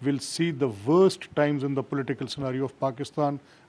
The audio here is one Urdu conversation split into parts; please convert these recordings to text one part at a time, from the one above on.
will see the worst times in the political scenario of Pakistan.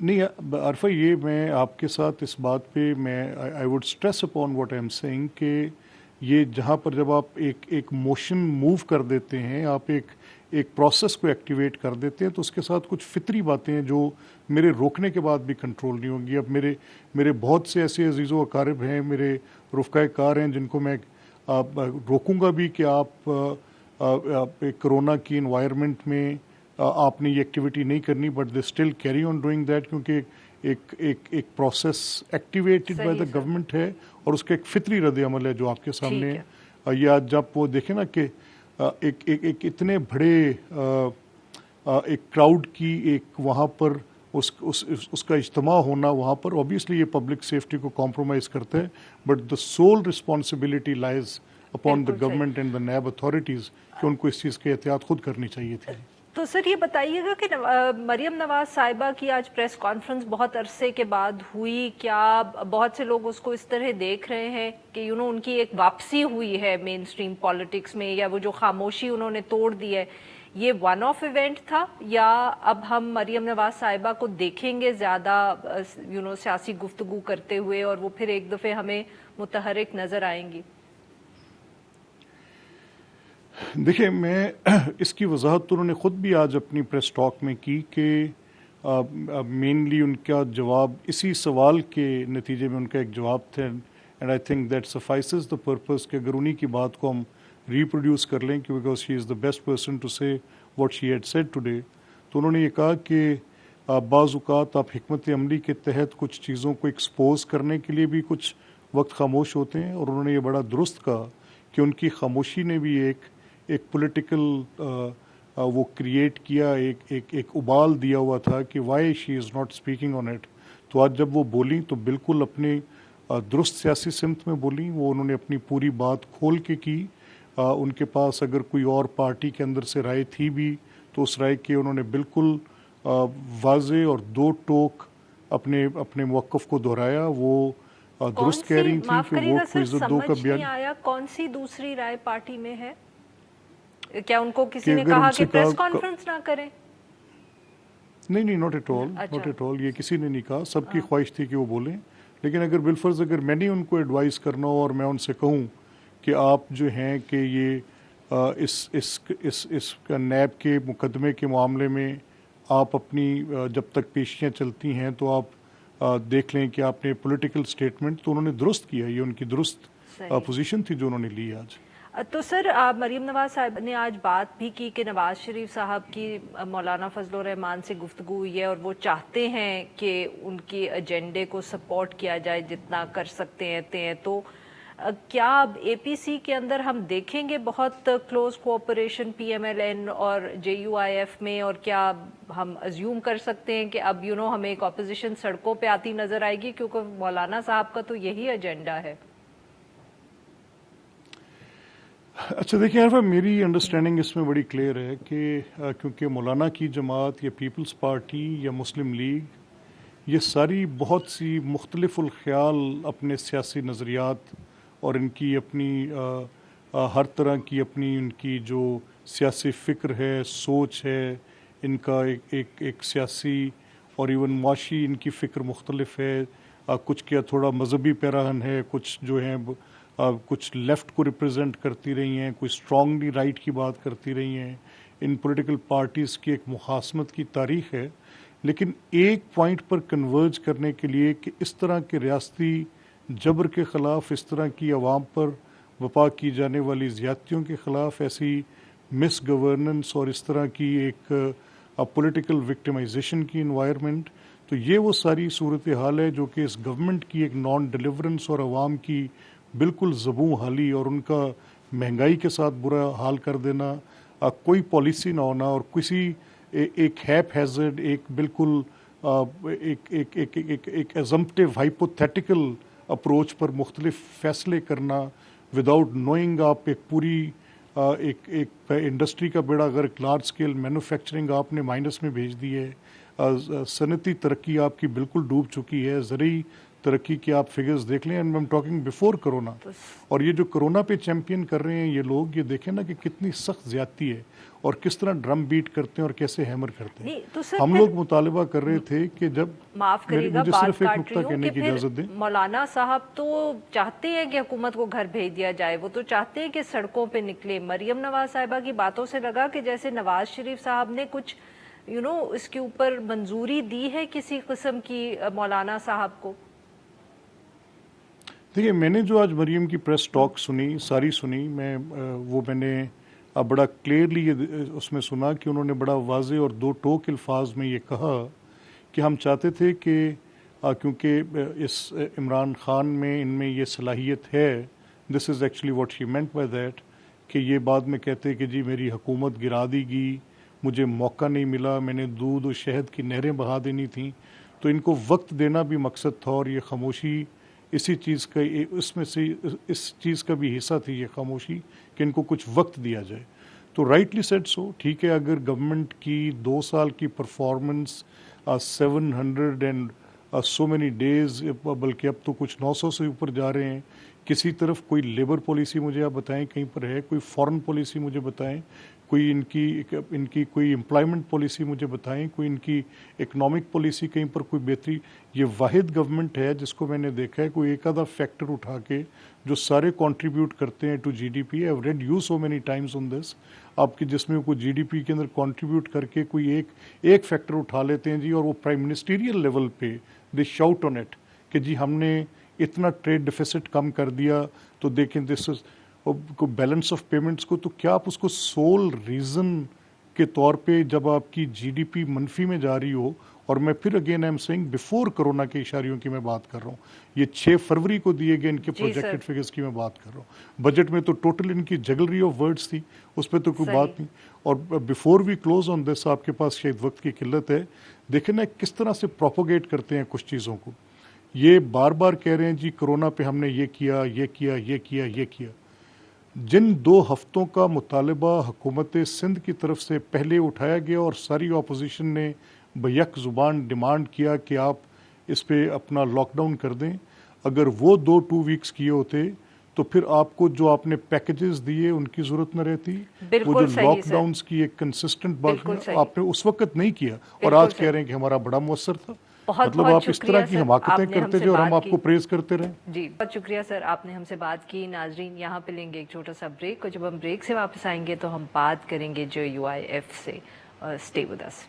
نہیں عرفہ، یہ میں آپ کے ساتھ اس بات پہ میں I would stress upon what I am saying کہ یہ جہاں پر جب آپ ایک موشن موو کر دیتے ہیں، آپ ایک پروسیس کو ایکٹیویٹ کر دیتے ہیں، تو اس کے ساتھ کچھ فطری باتیں ہیں جو میرے روکنے کے بعد بھی کنٹرول نہیں ہوں گی. اب میرے بہت سے ایسے عزیز و اقارب ہیں، میرے رفقائے کار ہیں جن کو میں روکوں گا بھی کہ آپ ایک کرونا کی انوائرمنٹ میں آپ نے یہ ایکٹیویٹی نہیں کرنی، but they still carry on doing that, کیونکہ ایک پروسیس ایکٹیویٹڈ بائی دا صحیح سر. گورنمنٹ ہے اور اس کا ایک فطری رد عمل ہے جو آپ کے سامنے ٹھیک ہے. ہے. یا جب وہ دیکھیں نا کہ ایک اتنے بڑے ایک کراؤڈ کی ایک وہاں پر اس کا اجتماع ہونا، وہاں پر اوبیسلی یہ پبلک سیفٹی کو کمپرومائز کرتا ہے، but the civil responsibility لائز upon the بالکل صحیح. Government and the NAB authorities کہ ان کو اس چیز کی احتیاط خود کرنی چاہیے تھی. تو سر یہ بتائیے گا کہ مریم نواز صاحبہ کی آج پریس کانفرنس بہت عرصے کے بعد ہوئی، کیا بہت سے لوگ اس کو اس طرح دیکھ رہے ہیں کہ ان کی ایک واپسی ہوئی ہے مین اسٹریم پالیٹکس میں، یا وہ جو خاموشی انہوں نے توڑ دی ہے یہ ون آف ایونٹ تھا، یا اب ہم مریم نواز صاحبہ کو دیکھیں گے زیادہ سیاسی گفتگو کرتے ہوئے اور وہ پھر ایک دفعہ ہمیں متحرک نظر آئیں گی؟ دیکھیں، میں اس کی وضاحت تو انہوں نے خود بھی آج اپنی پریس ٹاک میں کی کہ مینلی ان کا جواب اسی سوال کے نتیجے میں ان کا ایک جواب تھا، and I think that suffices the purpose کہ اگر انہی کی بات کو ہم ریپروڈیوس کر لیں کہ because she is the best person to say what she had said today. تو انہوں نے یہ کہا کہ بعض اوقات آپ حکمت عملی کے تحت کچھ چیزوں کو ایکسپوز کرنے کے لیے بھی کچھ وقت خاموش ہوتے ہیں، اور انہوں نے یہ بڑا درست کہا کہ ان کی خاموشی نے بھی ایک پولیٹیکل وہ کریٹ کیا، ایک ابال دیا ہوا تھا کہ why she is not speaking on it. تو آج جب وہ بولیں تو بالکل اپنے درست سیاسی سمت میں بولیں، وہ انہوں نے اپنی پوری بات کھول کے کی. ان کے پاس اگر کوئی اور پارٹی کے اندر سے رائے تھی بھی تو اس رائے کے انہوں نے بالکل واضح اور دو ٹوک اپنے موقف کو دہرایا. وہ درست کہہ رہی تھیں معاف کہ کریے گا ووٹ کو سر، عزت دو کا سمجھ بیان. نہیں آیا کون سی دوسری رائے پارٹی میں ہے؟ کیا ان کو کسی کہ نے اگر کہا ان کہ سے پریس کانفرنس نہ کریں؟ نہیں، ناٹ ایٹ آل، اچھا. ناٹ ایٹ آل، یہ کسی نے نہیں کہا. سب کی خواہش تھی کہ وہ بولیں، لیکن اگر بالفرض اگر میں نے ان کو ایڈوائز کرنا ہو اور میں ان سے کہوں کہ آپ جو ہیں کہ یہ اس نیب کے مقدمے کے معاملے میں آپ اپنی جب تک پیشیاں چلتی ہیں تو آپ دیکھ لیں کہ آپ نے پولیٹیکل اسٹیٹمنٹ، تو انہوں نے درست کیا، یہ ان کی درست پوزیشن تھی جو انہوں نے لی آج. تو سر مریم نواز صاحب نے آج بات بھی کی کہ نواز شریف صاحب کی مولانا فضل الرحمان سے گفتگو ہوئی ہے اور وہ چاہتے ہیں کہ ان کی ایجنڈے کو سپورٹ کیا جائے جتنا کر سکتے ہیں. تو کیا اب اے پی سی کے اندر ہم دیکھیں گے بہت close cooperation P M L N اور جے یو آئی ایف میں، اور کیا ہم ازیوم کر سکتے ہیں کہ اب ہمیں ایک اپوزیشن سڑکوں پہ آتی نظر آئے گی، کیونکہ مولانا صاحب کا تو یہی ایجنڈا ہے؟ اچھا دیکھیں عارفہ، میری انڈرسٹینڈنگ اس میں بڑی کلیئر ہے کہ کیونکہ مولانا کی جماعت یا پیپلز پارٹی یا مسلم لیگ، یہ ساری بہت سی مختلف الخیال اپنے سیاسی نظریات اور ان کی اپنی ہر طرح کی اپنی ان کی جو سیاسی فکر ہے، سوچ ہے، ان کا ایک سیاسی اور ایون معاشی ان کی فکر مختلف ہے. کچھ کیا تھوڑا مذہبی پیراہن ہے، کچھ جو ہیں کچھ لیفٹ کو ریپرزینٹ کرتی رہی ہیں، کوئی اسٹرانگلی رائٹ کی بات کرتی رہی ہیں. ان پولیٹیکل پارٹیز کی ایک مخاصمت کی تاریخ ہے، لیکن ایک پوائنٹ پر کنورج کرنے کے لیے کہ اس طرح کے ریاستی جبر کے خلاف، اس طرح کی عوام پر وپا کی جانے والی زیادتیوں کے خلاف، ایسی مس گورننس اور اس طرح کی ایک پولیٹیکل وکٹمائزیشن کی انوائرمنٹ، تو یہ وہ ساری صورتحال ہے جو کہ اس گورنمنٹ کی ایک نان ڈیلیورنس اور عوام کی بالکل زبوں حالی اور ان کا مہنگائی کے ساتھ برا حال کر دینا، کوئی پالیسی نہ ہونا اور کسی ایک ہیپ ہیزرڈ، ایک بالکل ایک ایزمپٹیو ہائپوتھیٹیکل اپروچ پر مختلف فیصلے کرنا وداؤٹ نوئنگ. آپ ایک پوری ایک انڈسٹری کا بیڑا غرق، لارج اسکیل مینوفیکچرنگ آپ نے مائنس میں بھیج دی ہے، صنعتی ترقی آپ کی بالکل ڈوب چکی ہے، زرعی ترقی کی آپ فگرز دیکھ لیں، and I am talking before corona. اور یہ جو کرونا پہ چیمپئن کر رہے ہیں یہ لوگ، یہ دیکھیں نا کہ کتنی سخت زیادتی ہے اور کس طرح ڈرم بیٹ کرتے ہیں اور کیسے ہیمر کرتے ہیں. نہیں تو سر ہم پھر لوگ مطالبہ کر رہے تھے کہ جب معاف کریے گا مجھے بات صرف ایک کاٹ نقطہ رہی ہوں کہنے کہ کی پھر اجازت دیں. مولانا صاحب تو چاہتے ہیں کہ حکومت کو گھر بھیج دیا جائے، وہ تو چاہتے ہیں کہ سڑکوں پہ نکلے. مریم نواز صاحبہ کی باتوں سے لگا کہ جیسے نواز شریف صاحب نے کچھ اس کے اوپر منظوری دی ہے کسی قسم کی مولانا صاحب کو. دیکھیے میں نے جو آج مریم کی پریس ٹاک سنی، ساری سنی، میں نے اب بڑا کلیئرلی اس میں سنا کہ انہوں نے بڑا واضح اور دو ٹوک الفاظ میں یہ کہا کہ ہم چاہتے تھے کہ کیونکہ اس عمران خان میں ان میں یہ صلاحیت ہے، this is actually what she meant by that, کہ یہ بعد میں کہتے کہ جی میری حکومت گرا دی گئی، مجھے موقع نہیں ملا، میں نے دودھ و شہد کی نہریں بہا دینی تھیں. تو ان کو وقت دینا بھی مقصد تھا، اور یہ خاموشی اسی چیز کا، اس میں سے اس چیز کا بھی حصہ تھی یہ خاموشی کہ ان کو کچھ وقت دیا جائے. تو رائٹلی سیٹ سو ٹھیک ہے، اگر گورنمنٹ کی 2 سال کی performance 700 and so many days, بلکہ اب تو کچھ 900 سے اوپر جا رہے ہیں، کسی طرف کوئی لیبر پالیسی مجھے آپ بتائیں کہیں پر ہے، کوئی فارن پالیسی مجھے بتائیں، کوئی ان کی کوئی امپلائمنٹ پالیسی مجھے بتائیں، کوئی ان کی اکنامک پالیسی کہیں پر کوئی بہتری. یہ واحد گورنمنٹ ہے جس کو میں نے دیکھا ہے کوئی ایک آدھا فیکٹر اٹھا کے جو سارے کنٹریبیوٹ کرتے ہیں to G D P. I have read you so many times on this, آپ کی جس میں کوئی جی ڈی پی کے اندر کنٹریبیوٹ کر کے کوئی ایک فیکٹر اٹھا لیتے ہیں جی، اور وہ پرائم منسٹیریل لیول پہ دے شاؤٹ آن اٹ کہ جی ہم نے اتنا ٹریڈ ڈیفیسٹ کم کر دیا. تو دیکھیں دس کو بیلنس آف پیمنٹس کو، تو کیا آپ اس کو سول ریزن کے طور پہ جب آپ کی جی ڈی پی منفی میں جا رہی ہو، اور میں پھر again I am saying before corona کے اشاریوں کی میں بات کر رہا ہوں، یہ 6 فروری کو دیے گئے ان کے جی سر. پروجیکٹڈ فگرز کی میں بات کر رہا ہوں. بجٹ میں تو ٹوٹل ان کی جگلری آف ورڈز تھی، اس پہ تو کوئی صحیح. بات نہیں. اور before we close on this, آپ کے پاس شاید وقت کی قلت ہے، دیکھیں نا کس طرح سے پروپوگیٹ کرتے ہیں کچھ چیزوں کو. یہ بار بار کہہ رہے ہیں جی کرونا پہ ہم نے یہ کیا یہ کیا یہ کیا یہ کیا. جن 2 ہفتوں کا مطالبہ حکومت سندھ کی طرف سے پہلے اٹھایا گیا اور ساری اپوزیشن نے بیک زبان ڈیمانڈ کیا کہ آپ اس پہ اپنا لاک ڈاؤن کر دیں، اگر وہ 2 ویکس کیے ہوتے تو پھر آپ کو جو آپ نے پیکیجز دیے ان کی ضرورت نہ رہتی. وہ جو بالکل صحیح لاک سر، ڈاؤنس کی ایک کنسسٹنٹ بات بالکل صحیح، آپ نے اس وقت نہیں کیا، اور بالکل آج کہہ صحیح. رہے ہیں کہ ہمارا بڑا مؤثر تھا. بہت مطلب بہت آپ اس طرح شکریہ کی سر، حماقتیں آپ نے ہم کرتے سے تھے اور ہم بات آپ کی. کو پریز کرتے رہیں. جی بہت شکریہ سر، آپ نے ہم سے بات کی. ناظرین یہاں پہ لیں گے ایک چھوٹا سا بریک، اور جب ہم بریک سے واپس آئیں گے تو ہم بات کریں گے جو یو آئی ایف سے. Stay with us.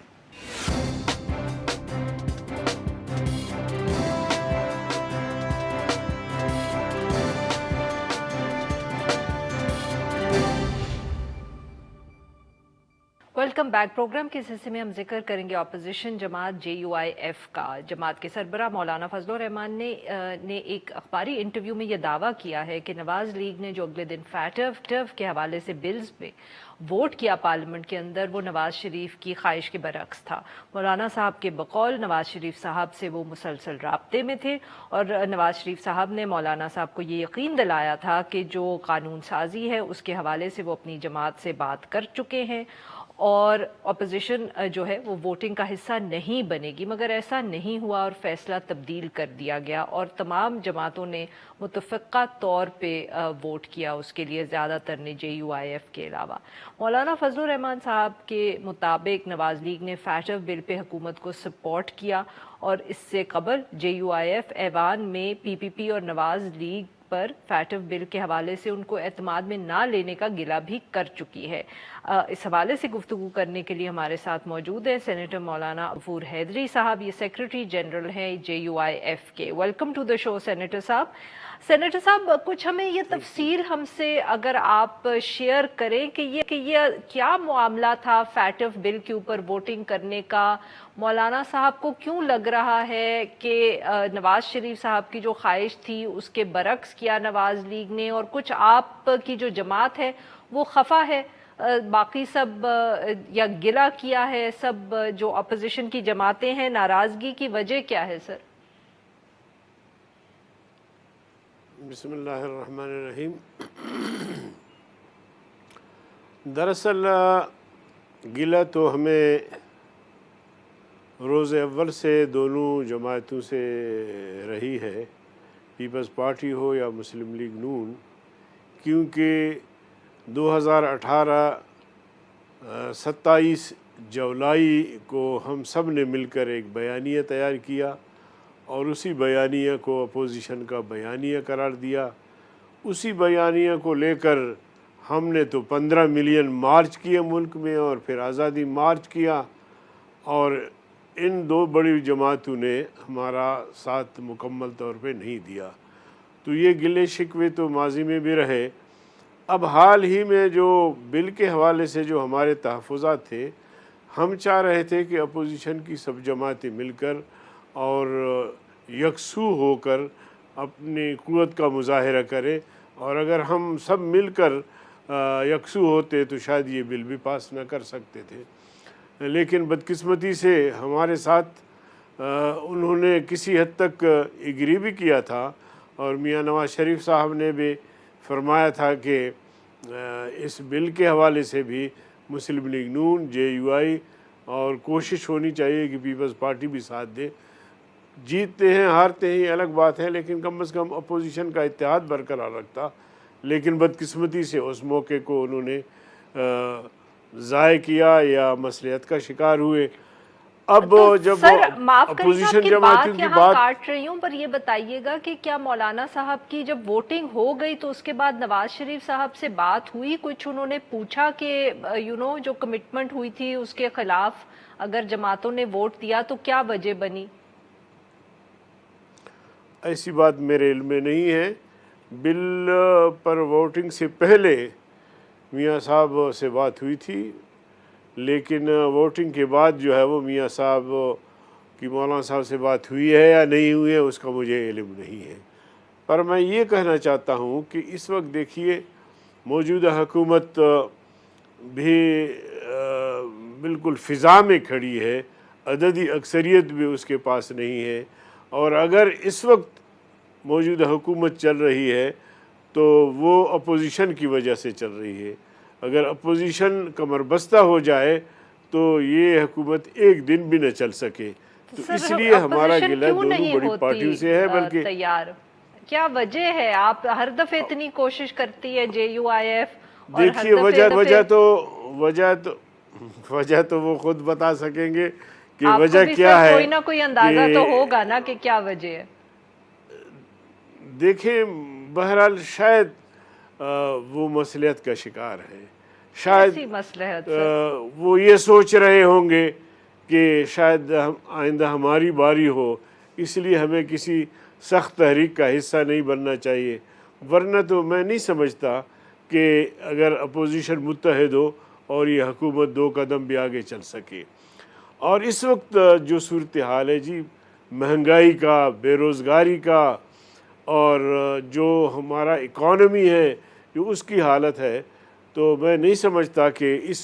Welcome back. Programme کے اس حصے میں ہم ذکر کریں گے اپوزیشن جماعت جے یو آئی ایف کا. جماعت کے سربراہ مولانا فضل الرحمان نے ایک اخباری انٹرویو میں یہ دعویٰ کیا ہے کہ نواز لیگ نے جو اگلے دن فیٹو کے حوالے سے بلز پہ ووٹ کیا پارلیمنٹ کے اندر، وہ نواز شریف کی خواہش کے برعکس تھا. مولانا صاحب کے بقول نواز شریف صاحب سے وہ مسلسل رابطے میں تھے، اور نواز شریف صاحب نے مولانا صاحب کو یہ یقین دلایا تھا کہ جو قانون سازی ہے اس کے حوالے سے وہ اپنی جماعت سے بات کر چکے ہیں، اور اپوزیشن جو ہے وہ ووٹنگ کا حصہ نہیں بنے گی. مگر ایسا نہیں ہوا اور فیصلہ تبدیل کر دیا گیا، اور تمام جماعتوں نے متفقہ طور پہ ووٹ کیا اس کے لیے، زیادہ تر نے جے یو آئی ایف کے علاوہ. مولانا فضل الرحمان صاحب کے مطابق نواز لیگ نے فیٹو بل پہ حکومت کو سپورٹ کیا، اور اس سے قبل جے یو آئی ایف ایوان میں پی پی پی اور نواز لیگ پر فیٹو بل کے حوالے سے ان کو اعتماد میں نہ لینے کا گلہ بھی کر چکی ہے. اس حوالے سے گفتگو کرنے کے لیے ہمارے ساتھ موجود ہے سینیٹر مولانا غفور حیدری صاحب، یہ سیکریٹری جنرل ہیں جے یو آئی ایف کے. Welcome to the show senator صاحب. سینیٹر صاحب کچھ ہمیں یہ تفصیل ہم سے اگر آپ شیئر کریں کہ یہ کیا معاملہ تھا فیٹو بل کے اوپر ووٹنگ کرنے کا. مولانا صاحب کو کیوں لگ رہا ہے کہ نواز شریف صاحب کی جو خواہش تھی اس کے برعکس کیا نواز لیگ نے، اور کچھ آپ کی جو جماعت ہے وہ خفا ہے، باقی سب یا گلہ کیا ہے سب جو اپوزیشن کی جماعتیں ہیں، ناراضگی کی وجہ کیا ہے سر؟ بسم اللہ الرحمن الرحیم. دراصل گلہ تو ہمیں روز اول سے دونوں جماعتوں سے رہی ہے، پیپلز پارٹی ہو یا مسلم لیگ نون، کیونکہ 2018 27 جولائی کو ہم سب نے مل کر ایک بیانیہ تیار کیا اور اسی بیانیہ کو اپوزیشن کا بیانیہ قرار دیا۔ اسی بیانیہ کو لے کر ہم نے تو 15 ملین مارچ کیے ملک میں، اور پھر آزادی مارچ کیا، اور ان دو بڑی جماعتوں نے ہمارا ساتھ مکمل طور پہ نہیں دیا۔ تو یہ گلے شکوے تو ماضی میں بھی رہے۔ اب حال ہی میں جو بل کے حوالے سے جو ہمارے تحفظات تھے، ہم چاہ رہے تھے کہ اپوزیشن کی سب جماعتیں مل کر اور یکسو ہو کر اپنی قوت کا مظاہرہ کریں، اور اگر ہم سب مل کر یکسو ہوتے تو شاید یہ بل بھی پاس نہ کر سکتے تھے۔ لیکن بدقسمتی سے ہمارے ساتھ انہوں نے کسی حد تک ایگری بھی کیا تھا، اور میاں نواز شریف صاحب نے بھی فرمایا تھا کہ اس بل کے حوالے سے بھی مسلم لیگ نون، جے یو آئی، اور کوشش ہونی چاہیے کہ پیپلز پارٹی بھی ساتھ دے۔ جیتتے ہیں ہارتے ہیں یہ الگ بات ہے، لیکن کم از کم اپوزیشن کا اتحاد برقرار رکھتا۔ لیکن بدقسمتی سے اس موقع کو انہوں نے ضائع کیا یا مصلحت کا شکار ہوئے۔ اب تو جب سر معاف کریے میں آپ اپوزیشن کی جماعتوں بات کی یہاں بات، کاٹ رہی ہوں، پر یہ بتائیے گا کہ کیا مولانا صاحب کی جب ووٹنگ ہو گئی تو اس کے بعد نواز شریف صاحب سے بات ہوئی؟ کچھ انہوں نے پوچھا کہ جو کمٹمنٹ ہوئی تھی اس کے خلاف اگر جماعتوں نے ووٹ دیا تو کیا وجہ بنی؟ ایسی بات میرے علم میں نہیں ہے۔ بل پر ووٹنگ سے پہلے میاں صاحب سے بات ہوئی تھی، لیکن ووٹنگ کے بعد جو ہے وہ میاں صاحب کی مولانا صاحب سے بات ہوئی ہے یا نہیں ہوئی ہے اس کا مجھے علم نہیں ہے۔ پر میں یہ کہنا چاہتا ہوں کہ اس وقت دیکھیے موجودہ حکومت بھی بالکل فضا میں کھڑی ہے، عددی اکثریت بھی اس کے پاس نہیں ہے، اور اگر اس وقت موجودہ حکومت چل رہی ہے تو وہ اپوزیشن کی وجہ سے چل رہی ہے۔ اگر اپوزیشن کمر بستہ ہو جائے تو یہ حکومت ایک دن بھی نہ چل سکے۔ تو اس لیے ہمارا گلہ دونوں بڑی پارٹیوں سے ہے۔ بلکہ تیار کیا وجہ ہے؟ آپ ہر دفعہ اتنی کوشش کرتی ہے جے یو آئی ایف، اور ہر دیکھیے دفعہ وجہ تو وہ خود بتا سکیں گے کہ آپ کو وجہ بھی کیا سر ہے۔ کوئی نہ کوئی اندازہ تو ہوگا نا کہ کیا وجہ ہے۔ دیکھیں بہرحال شاید وہ مصلحت کا شکار ہے، شاید ایسی مصلحت سر؟ وہ یہ سوچ رہے ہوں گے کہ شاید آئندہ ہماری باری ہو، اس لیے ہمیں کسی سخت تحریک کا حصہ نہیں بننا چاہیے۔ ورنہ تو میں نہیں سمجھتا کہ اگر اپوزیشن متحد ہو اور یہ حکومت دو قدم بھی آگے چل سکے۔ اور اس وقت جو صورتحال ہے جی، مہنگائی کا، بے روزگاری کا، اور جو ہمارا اکانومی ہے جو اس کی حالت ہے، تو میں نہیں سمجھتا کہ اس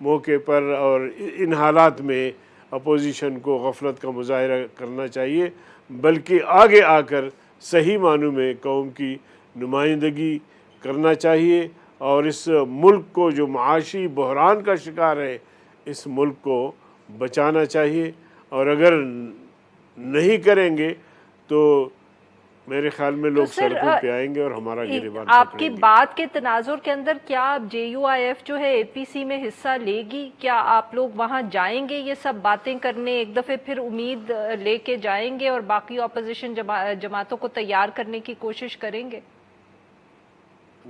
موقع پر اور ان حالات میں اپوزیشن کو غفلت کا مظاہرہ کرنا چاہیے، بلکہ آگے آ کر صحیح معنوں میں قوم کی نمائندگی کرنا چاہیے، اور اس ملک کو جو معاشی بحران کا شکار ہے اس ملک کو بچانا چاہیے۔ اور اگر نہیں کریں گے تو میرے خیال میں لوگ سڑکوں پہ آئیں گے اور ہمارا گریبان آپ پکڑیں کی گے۔ بات کے تناظر کے اندر کیا جے یو آئی ایف جو ہے اے پی سی میں حصہ لے گی؟ کیا آپ لوگ وہاں جائیں گے یہ سب باتیں کرنے، ایک دفعہ پھر امید لے کے جائیں گے اور باقی اپوزیشن جماعتوں کو تیار کرنے کی کوشش کریں گے؟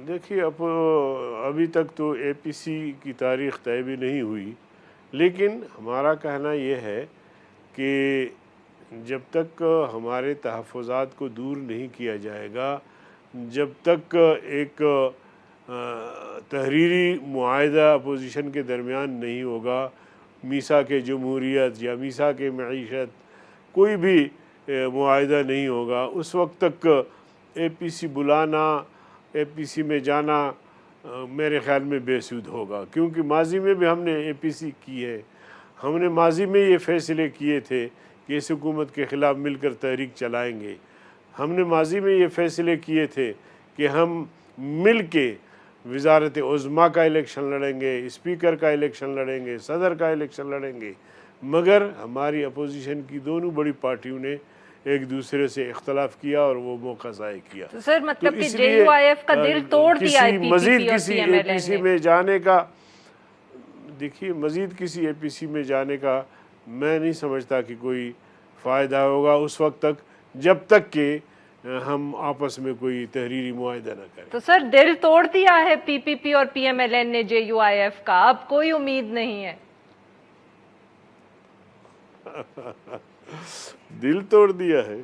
دیکھیے ابھی تک تو اے پی سی کی تاریخ طے بھی نہیں ہوئی، لیکن ہمارا کہنا یہ ہے کہ جب تک ہمارے تحفظات کو دور نہیں کیا جائے گا، جب تک ایک تحریری معاہدہ اپوزیشن کے درمیان نہیں ہوگا، میثاق جمہوریت یا میثاق معیشت، کوئی بھی معاہدہ نہیں ہوگا، اس وقت تک اے پی سی بلانا، اے پی سی میں جانا میرے خیال میں بے سود ہوگا۔ کیونکہ ماضی میں بھی ہم نے اے پی سی کی ہے، ہم نے ماضی میں یہ فیصلے کیے تھے کہ اس حکومت کے خلاف مل کر تحریک چلائیں گے، ہم نے ماضی میں یہ فیصلے کیے تھے کہ ہم مل کے وزارت عظمیٰ کا الیکشن لڑیں گے، اسپیکر کا الیکشن لڑیں گے، صدر کا الیکشن لڑیں گے۔ مگر ہماری اپوزیشن کی دونوں بڑی پارٹیوں نے ایک دوسرے سے اختلاف کیا اور وہ موقع ضائع کیا. تو سر مطلب کہ اس جے لیے یو آئی ایف کا دل توڑ دیا ہے مزید PPP اور کسی اے پی PMLN سی نے. میں جانے کا، دیکھیے مزید کسی اے پی سی میں جانے کا میں نہیں سمجھتا کہ کوئی فائدہ ہوگا اس وقت تک جب تک کہ ہم آپس میں کوئی تحریری معاہدہ نہ کریں. تو سر دل توڑ دیا ہے PPP اور PMLN نے JUIF کا، اب کوئی امید نہیں ہے. دل توڑ دیا ہے.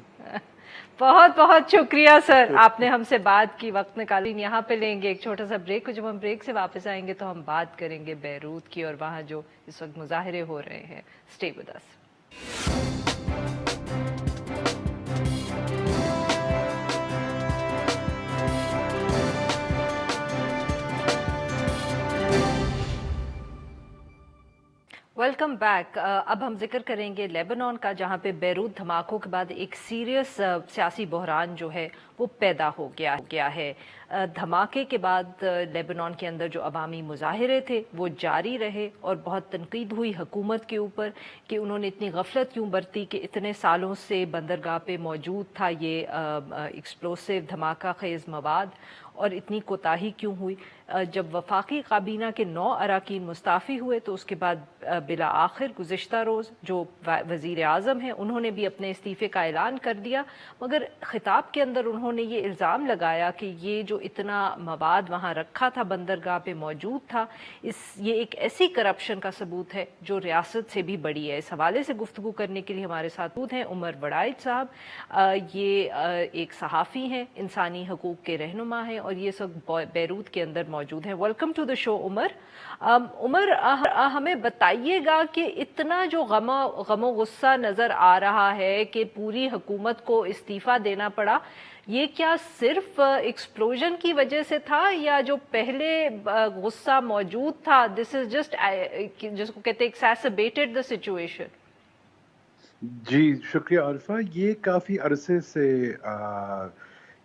بہت بہت شکریہ سر، آپ نے ہم سے بات کی، وقت نکالی. یہاں پہ لیں گے ایک چھوٹا سا بریک، جب ہم بریک سے واپس آئیں گے تو ہم بات کریں گے بیروت کی اور وہاں جو اس وقت مظاہرے ہو رہے ہیں. Stay with us. Welcome back. اب ہم ذکر کریں گے لیبنان کا، جہاں پہ بیروت دھماکوں کے بعد ایک سیریس سیاسی بحران جو ہے وہ پیدا ہو گیا ہے. دھماکے کے بعد لیبنان کے اندر جو عوامی مظاہرے تھے وہ جاری رہے اور بہت تنقید ہوئی حکومت کے اوپر کہ انہوں نے اتنی غفلت کیوں برتی کہ اتنے سالوں سے بندرگاہ پہ موجود تھا یہ ایکسپلوسیو دھماکہ خیز مواد، اور اتنی کوتاہی کیوں ہوئی. جب وفاقی کابینہ کے 9 اراکین مستعفی ہوئے تو اس کے بعد بالآخر گزشتہ روز جو وزیر اعظم ہیں انہوں نے بھی اپنے استعفے کا اعلان کر دیا، مگر خطاب کے اندر انہوں نے یہ الزام لگایا کہ یہ جو اتنا مواد وہاں رکھا تھا بندرگاہ پہ موجود تھا، یہ ایک ایسی کرپشن کا ثبوت ہے جو ریاست سے بھی بڑی ہے. اس حوالے سے گفتگو کرنے کے لیے ہمارے ساتھ موجود ہیں عمر وڑائچ صاحب. یہ ایک صحافی ہیں، انسانی حقوق کے رہنما ہیں اور یہ سب بیروت کے اندر موجود ہیں. ویلکم ٹو دا شو عمر. عمر ہمیں بتائیے گا کہ اتنا جو غم و غصہ نظر آ رہا ہے کہ پوری حکومت کو استعفیٰ دینا پڑا، یہ کیا صرف ایکسپلوژن کی وجہ سے تھا یا جو پہلے غصہ موجود تھا دس از جسٹ جس کو کہتے ہیں ایکسیسربیٹڈ دا سچویشن؟ جی شکریہ عارفہ. یہ کافی عرصے سے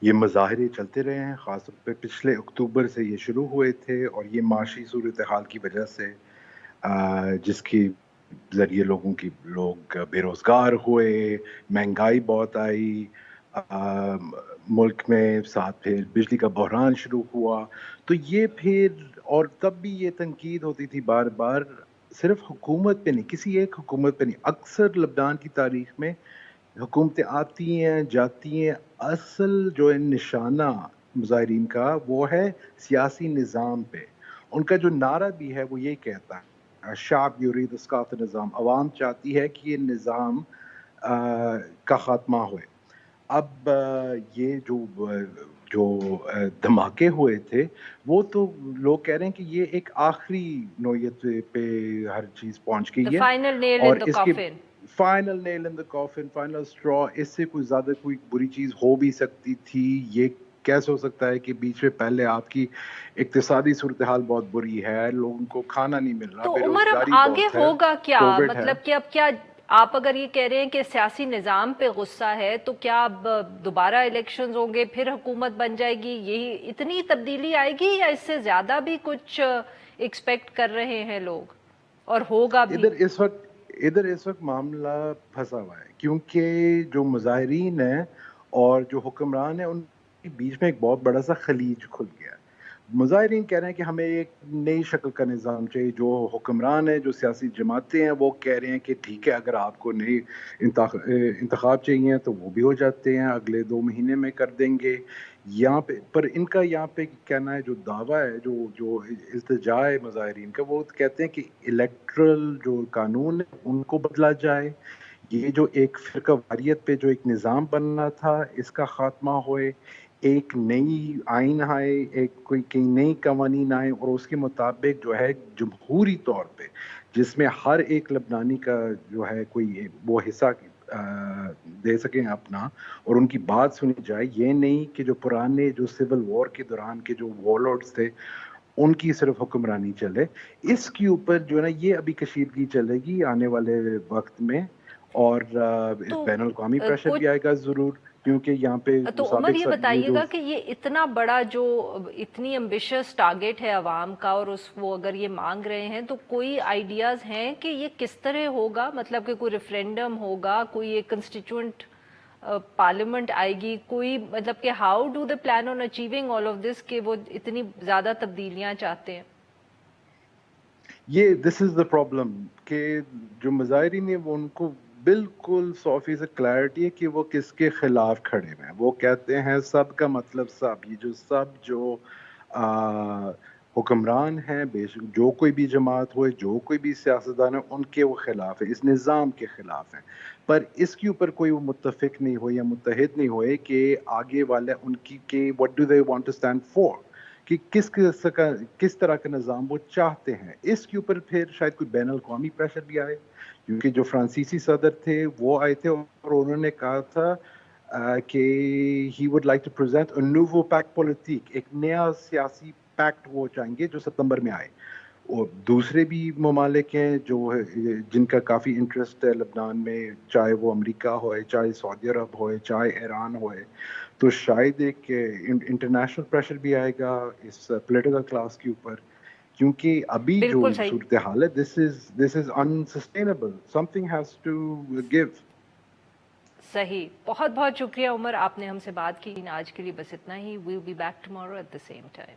یہ مظاہرے چلتے رہے ہیں، خاص طور پہ پچھلے اکتوبر سے یہ شروع ہوئے تھے، اور یہ معاشی صورتحال کی وجہ سے جس کی ذریعے لوگ بے روزگار ہوئے، مہنگائی بہت آئی ملک میں، ساتھ پھر بجلی کا بحران شروع ہوا. تو یہ پھر، اور تب بھی یہ تنقید ہوتی تھی بار بار، صرف حکومت پہ نہیں، کسی ایک حکومت پہ نہیں، اکثر لبنان کی تاریخ میں حکومتیں آتی ہیں جاتی ہیں، اصل جو ہے نشانہ مظاہرین کا وہ ہے سیاسی نظام پہ. ان کا جو نعرہ بھی ہے وہ یہی کہتا ہے شعب یرید اسقاط نظام، عوام چاہتی ہے کہ یہ نظام کا خاتمہ ہوئے. اب یہ جو دھماکے ہوئے تھے وہ تو لوگ کہہ رہے ہیں کہ یہ ایک آخری نوعیت پہ ہر چیز پہنچ گئی ہے، فائنل نیل اور ان دا اس کے کافن. فائنل نیل ان دا کافن، فائنل اسٹرا. اس سے کوئی زیادہ کوئی بری چیز ہو بھی سکتی تھی. یہ کیسے ہو سکتا ہے کہ بیچ میں پہلے آپ کی اقتصادی صورتحال بہت بری ہے، لوگوں کو کھانا نہیں مل رہا، تو بے عمر اب روزگاری آگے بہت ہے، ہوگا کیا؟ کووڈ ہے. مطلب کہ اب کیا آپ اگر یہ کہہ رہے ہیں کہ سیاسی نظام پہ غصہ ہے تو کیا اب دوبارہ الیکشنز ہوں گے، پھر حکومت بن جائے گی، یہی اتنی تبدیلی آئے گی یا اس سے زیادہ بھی کچھ ایکسپیکٹ کر رہے ہیں لوگ اور ہوگا بھی؟ ادھر اس وقت معاملہ پھنسا ہوا ہے، کیونکہ جو مظاہرین ہیں اور جو حکمران ہیں ان کے بیچ میں ایک بہت بڑا سا خلیج کھل گیا ہے. مظاہرین کہہ رہے ہیں کہ ہمیں ایک نئی شکل کا نظام چاہیے. جو حکمران ہیں، جو سیاسی جماعتیں ہیں، وہ کہہ رہے ہیں کہ ٹھیک ہے، اگر آپ کو نئی انتخاب چاہیے تو وہ بھی ہو جاتے ہیں، اگلے 2 مہینے میں کر دیں گے. یہاں پہ پر ان کا یہاں پہ کہنا ہے، جو دعویٰ ہے، جو التجا ہے مظاہرین کا، وہ کہتے ہیں کہ الیکٹرل جو قانون ہے ان کو بدلا جائے، یہ جو ایک فرقہ واریت پہ جو ایک نظام بننا تھا اس کا خاتمہ ہوئے، ایک نئی آئین آئے، کوئی نئی قوانین آئے، اور اس کے مطابق جو ہے جمہوری طور پہ جس میں ہر ایک لبنانی کا جو ہے کوئی وہ حصہ دے سکیں اپنا، اور ان کی بات سنی جائے. یہ نہیں کہ جو پرانے جو سول وار کے دوران کے جو وارلورڈز تھے ان کی صرف حکمرانی چلے. اس کے اوپر جو ہے نا یہ ابھی کشیدگی چلے گی آنے والے وقت میں، اور بین الاقوامی پریشر بھی آئے گا ضرور، کیونکہ یہاں پہ تو عمر یہ سابق بتائیے گا کہ یہ اتنا بڑا جو اتنی امبیشس ٹارگیٹ ہے عوام کا اور وہ اگر یہ مانگ رہے ہیں تو کوئی آئیڈیاز ہیں کہ یہ کس طرح ہوگا؟ مطلب کہ کوئی ریفرینڈم ہوگا، کوئی ایک کنسٹیٹیوئنٹ پارلیمنٹ آئے گی، کوئی مطلب کہ how do they plan on achieving all of this کہ وہ اتنی زیادہ تبدیلیاں چاہتے ہیں؟ یہ دس از دا پرابلم کہ جو مظاہرین ہیں وہ ان کو بالکل 100% کلیئرٹی ہے کہ وہ کس کے خلاف کھڑے ہوئے ہیں. وہ کہتے ہیں سب کا مطلب سب، یہ جو سب جو حکمران ہیں، جو کوئی بھی جماعت ہوئے، جو کوئی بھی سیاستدان ہے، ان کے وہ خلاف ہے، اس نظام کے خلاف ہیں. پر اس کے اوپر کوئی وہ متفق نہیں ہوئے یا متحد نہیں ہوئے کہ آگے والے ان کی کہ what do they want to stand for، کہ کس طرح کا نظام وہ چاہتے ہیں. اس کے اوپر پھر شاید کوئی بین الاقوامی پریشر بھی آئے، کیونکہ جو فرانسیسی صدر تھے وہ آئے تھے اور انہوں نے کہا تھا کہ he would like to present a new pact politic, ایک نیا سیاسی پیکٹ وہ چاہیں گے جو ستمبر میں آئے. اور دوسرے بھی ممالک ہیں جن کا کافی انٹرسٹ ہے لبنان میں، چاہے وہ امریکہ ہوئے، چاہے سعودی عرب ہوئے، چاہے ایران ہوئے. تو شاید ایک انٹرنیشنل پریشر بھی آئے گا اس پولیٹیکل کلاس کے اوپر، کیونکہ ابھی جو بالکل صحیح. صورتحال ہے this is unsustainable, something has to give. صحیح. بہت بہت شکریہ عمر، آپ نے ہم سے بات کی. آج کے لیے بس اتنا ہی. We'll be back tomorrow at the same time.